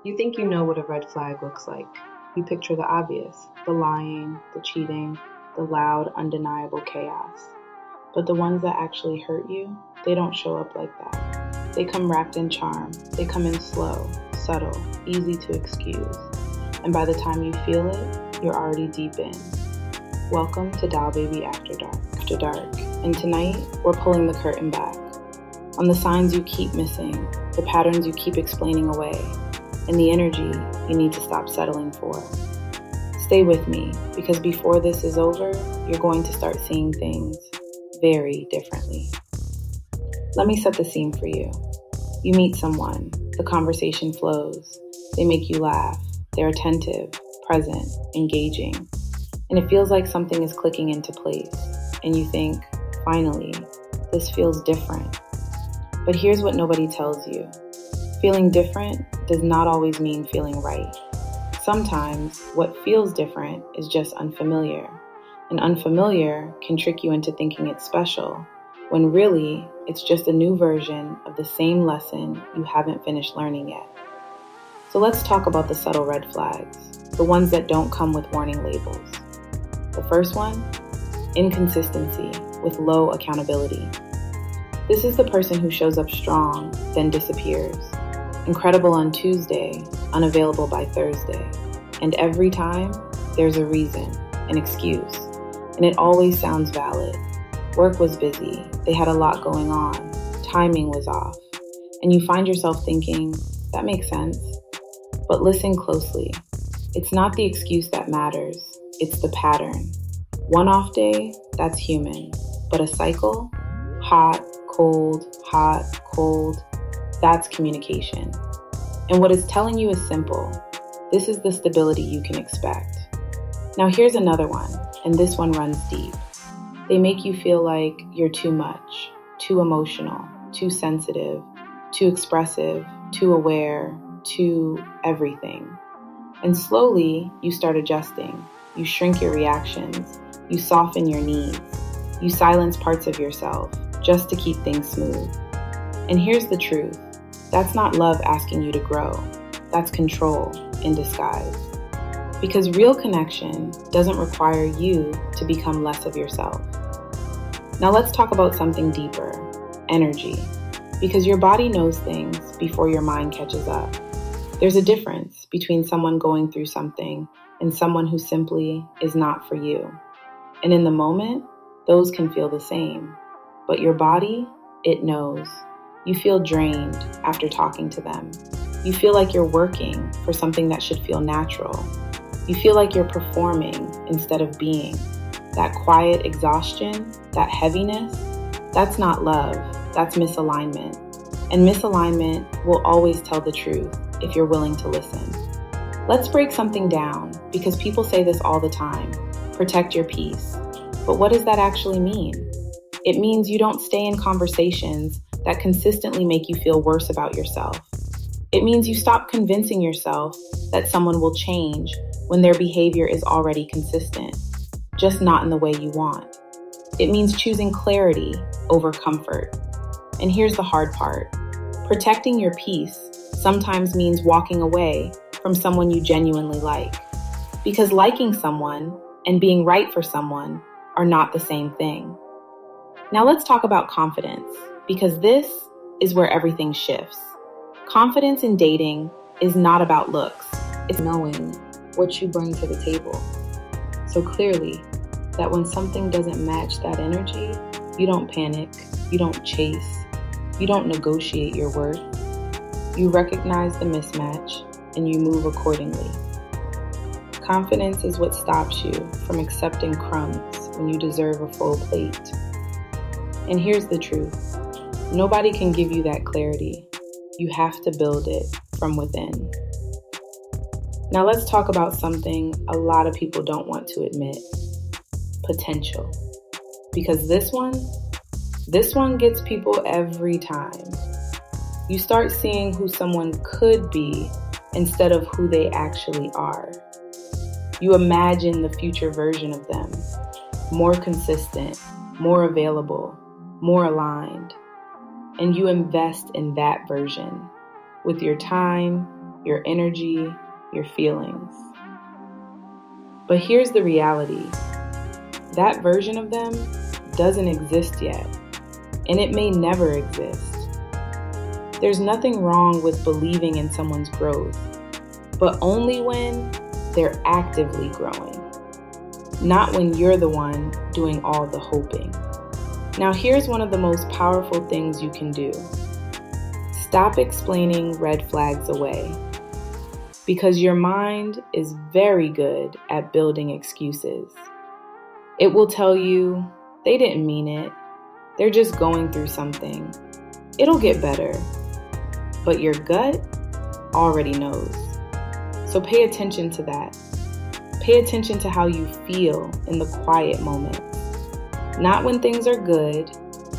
You think you know what a red flag looks like. You picture the obvious, the lying, the cheating, the loud, undeniable chaos. But the ones that actually hurt you, they don't show up like that. They come wrapped in charm. They come in slow, subtle, easy to excuse. And by the time you feel it, you're already deep in. Welcome to DollBaby After Dark. And tonight, we're pulling the curtain back on the signs you keep missing, the patterns you keep explaining away, and the energy you need to stop settling for. Stay with me, because before this is over, you're going to start seeing things very differently. Let me set the scene for you. You meet someone, the conversation flows, they make you laugh, they're attentive, present, engaging, and it feels like something is clicking into place, and you think, finally, this feels different. But here's what nobody tells you. Feeling different does not always mean feeling right. Sometimes what feels different is just unfamiliar, and unfamiliar can trick you into thinking it's special, when really it's just a new version of the same lesson you haven't finished learning yet. So let's talk about the subtle red flags, the ones that don't come with warning labels. The first one, inconsistency with low accountability. This is the person who shows up strong, then disappears. Incredible on Tuesday, unavailable by Thursday. And every time, there's a reason, an excuse. And it always sounds valid. Work was busy, they had a lot going on, timing was off. And you find yourself thinking, that makes sense. But listen closely. It's not the excuse that matters, it's the pattern. One off day, that's human. But a cycle, hot, cold, that's communication. And what it's telling you is simple. This is the stability you can expect. Now here's another one, and this one runs deep. They make you feel like you're too much, too emotional, too sensitive, too expressive, too aware, too everything. And slowly you start adjusting. You shrink your reactions. You soften your needs. You silence parts of yourself just to keep things smooth. And here's the truth. That's not love asking you to grow. That's control in disguise. Because real connection doesn't require you to become less of yourself. Now let's talk about something deeper, energy. Because your body knows things before your mind catches up. There's a difference between someone going through something and someone who simply is not for you. And in the moment, those can feel the same. But your body, it knows. You feel drained after talking to them. You feel like you're working for something that should feel natural. You feel like you're performing instead of being. That quiet exhaustion, that heaviness, that's not love, that's misalignment. And misalignment will always tell the truth if you're willing to listen. Let's break something down, because people say this all the time. Protect your peace. But what does that actually mean? It means you don't stay in conversations that consistently make you feel worse about yourself. It means you stop convincing yourself that someone will change when their behavior is already consistent, just not in the way you want. It means choosing clarity over comfort. And here's the hard part. Protecting your peace sometimes means walking away from someone you genuinely like. Because liking someone and being right for someone are not the same thing. Now let's talk about confidence, because this is where everything shifts. Confidence in dating is not about looks. It's knowing what you bring to the table. So clearly, that when something doesn't match that energy, you don't panic, you don't chase, you don't negotiate your worth. You recognize the mismatch and you move accordingly. Confidence is what stops you from accepting crumbs when you deserve a full plate. And here's the truth. Nobody can give you that clarity. You have to build it from within. Now let's talk about something a lot of people don't want to admit. Potential. Because this one gets people every time. You start seeing who someone could be instead of who they actually are. You imagine the future version of them, more consistent, more available, more aligned. And you invest in that version with your time, your energy, your feelings. But here's the reality. That version of them doesn't exist yet, and it may never exist. There's nothing wrong with believing in someone's growth, but only when they're actively growing, not when you're the one doing all the hoping. Now, here's one of the most powerful things you can do. Stop explaining red flags away, because your mind is very good at building excuses. It will tell you, they didn't mean it. They're just going through something. It'll get better. But your gut already knows. So pay attention to that. Pay attention to how you feel in the quiet moments. Not when things are good,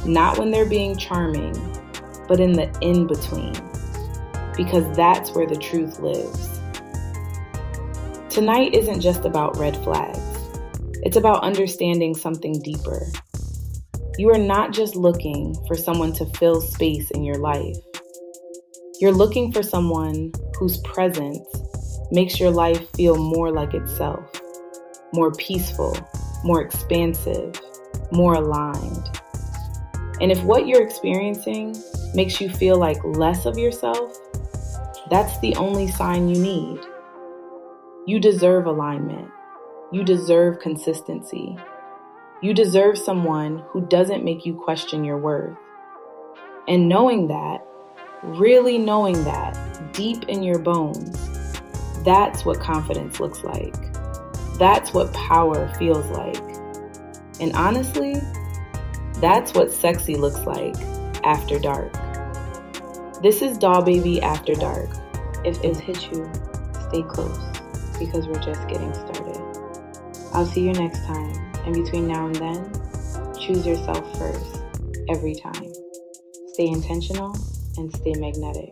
not when they're being charming, but in the in-between. Because that's where the truth lives. Tonight isn't just about red flags. It's about understanding something deeper. You are not just looking for someone to fill space in your life. You're looking for someone whose presence makes your life feel more like itself, more peaceful, more expansive, more aligned. And if what you're experiencing makes you feel like less of yourself, that's the only sign you need. You deserve alignment. You deserve consistency. You deserve someone who doesn't make you question your worth. And knowing that, really knowing that deep in your bones, that's what confidence looks like. That's what power feels like. And honestly, that's what sexy looks like after dark. This is DollBaby After Dark. If it hit you, stay close, because we're just getting started. I'll see you next time, and between now and then, choose yourself first, every time. Stay intentional and stay magnetic.